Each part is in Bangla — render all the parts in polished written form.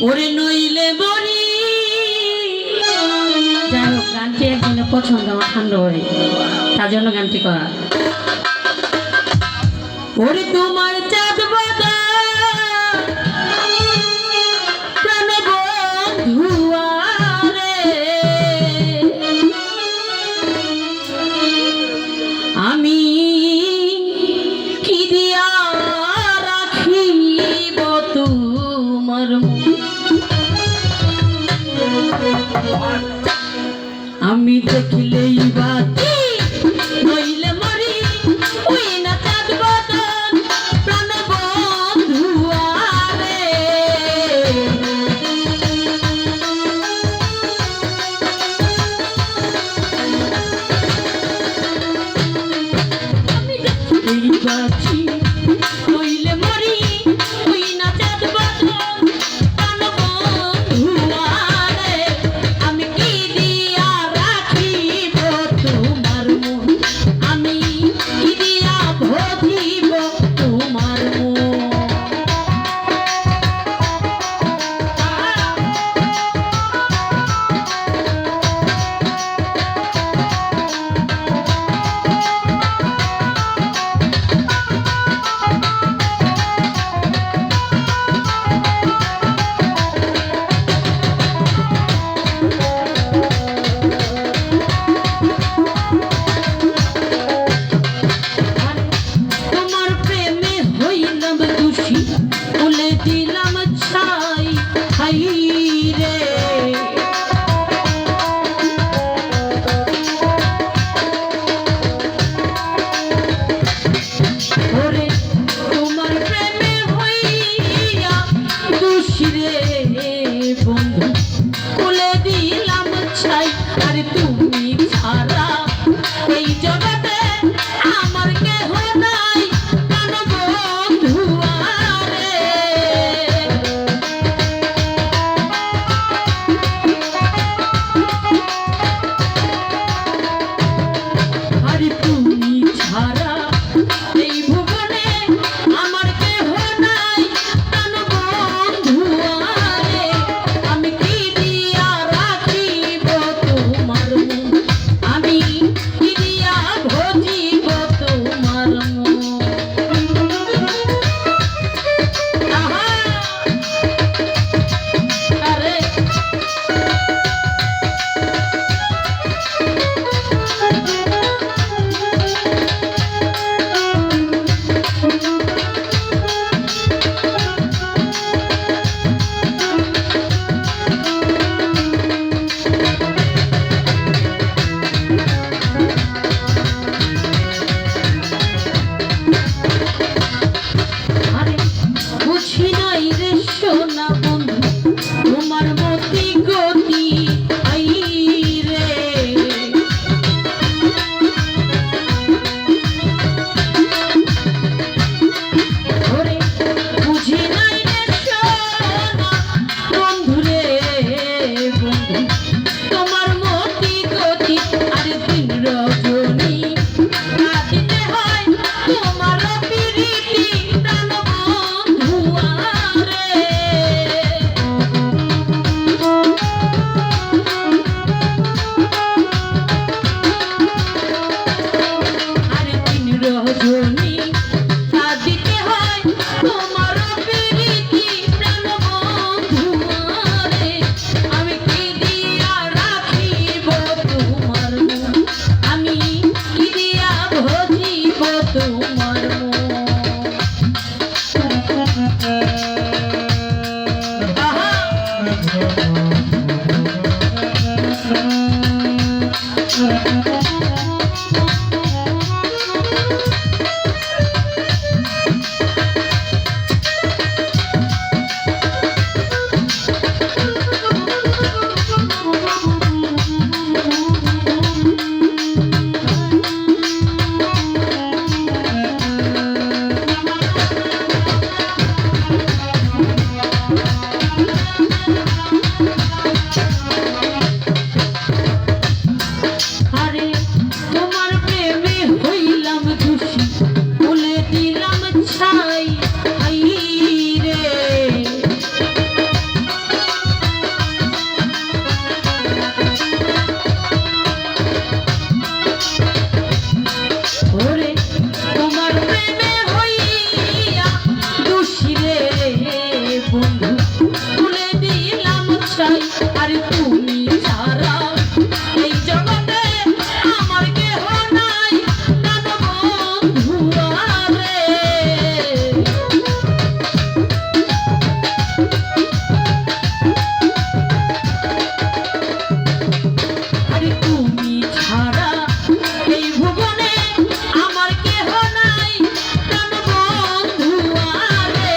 ওরে নইলে মরি। যাই হোক, গানটি একজনের পছন্দ, আমার ঠান্ডা হয়, তার জন্য গানটি করা। ওরে তোমার চাঁদ বাদা প্রাণ বন্ধুয়া রে, আমি কি দিয়া রাখিব তোমার মুখ। আমি দেখিলেই বাতি নইলে মরি, ওই না চাঁদ বদন প্রাণ বন্ধুয়া রে। আমি দেখিলেই বাতি নইলে মরি, ওই না চাঁদ বদন প্রাণ বন্ধুয়া রে। আমি কি দিয়া রাখিব তোমার মন, আমি কি দিয়া ভজিব তোমার মন। তোমার প্রেমে হইলাম দোষী, বলে দিলাম ছাই হাই রে। ওরে তোমার প্রেমে হইয়া দোষী রে বন্ধু, বলে দিলাম ছাই। আর তুমি ছাড়া এই জগতে আমার কেহ নাই প্রাণ বন্ধুয়া রে। আর তুমি ছাড়া এই ভুবনে আমার কেহ নাই প্রাণ বন্ধুয়া রে। আমি কি দিয়া রাখিব তোমার মন, আমি কি দিয়া ভজিব তোমার মন। আহা আরে আরে বুঝি নাই রে সোনা বন্ধু, তোমার মতি গতি আই রে। ওরে বুঝি নাই রে সোনা বন্ধু রে বন্ধু, তোমার মতি গতি। আর দিন রজনী কাঁদিতে হয় তোমার পিরিতি প্রাণ বন্ধুয়া রে। আর দিন রজনী কাঁদিতে হয় তোমার পিরিতি প্রাণ বন্ধুয়া রে। আমি কি দিয়া রাখিব তোমার মন, আমি কি দিয়া ভজিব তোমার মন। আহা বন্ধু তুলে দিলাম ছাই আর তুমি ছাড়া এই জগতে আমার কেহ নাই প্রাণ বন্ধু আরে আরে তুমি ছাড়া এই ভুবনে আমার কেহ নাই প্রাণ বন্ধু আরে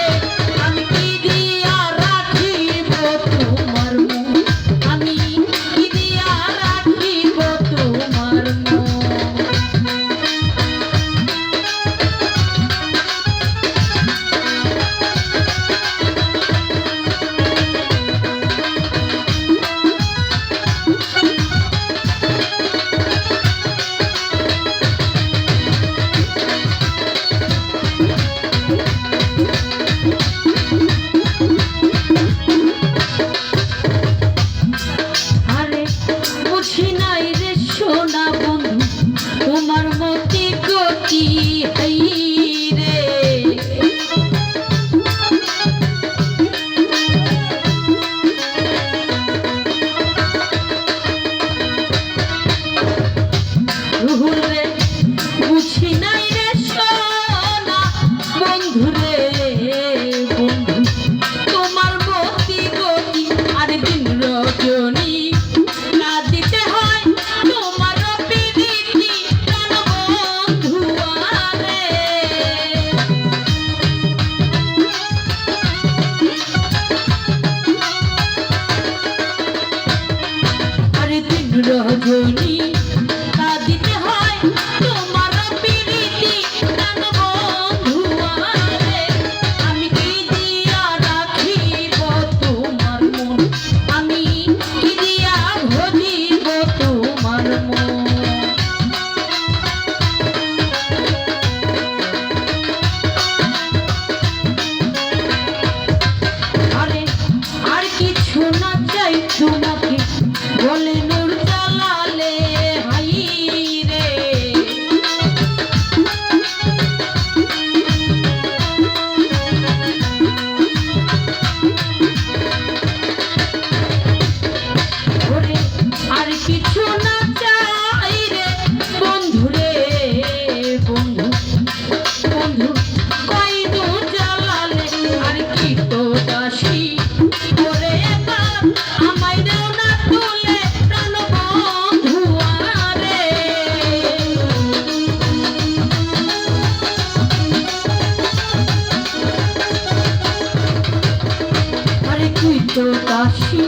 আমি কি দিয়া রাখিব তোমার মন আমি কি দিয়া রাখিব তোমার মন আরে বুঝি নাই রে সোনা বন্ধু তোমার মতি গতি হাই রে রুহুল রে বুঝি নাই রে সোনা বন্ধু রে বন্ধু তোমার মতি গতি আর দিন রজনী না দিতে হয় তোমার প্রীতি প্রাণ বন্ধু আরে আরে দিন রজনী না দিতে হয় তোমার প্রীতি প্রাণ বন্ধু আরে আমি কি দিয়া রাখিব তোমার মন আমি কি দিয়া ভজিব তোমার মন আরে আর কিছু না চাই তোমাকে বলে নূর জালালে হাই রে ওরে আর কিছু না চাই রে বন্ধু রে বন্ধু বন্ধু কই নূর জালালে আর কি তো দাসী ওরে এবার আমায় দেও না তুলে প্রাণ বন্ধু আরে আরে তুই তো দাসী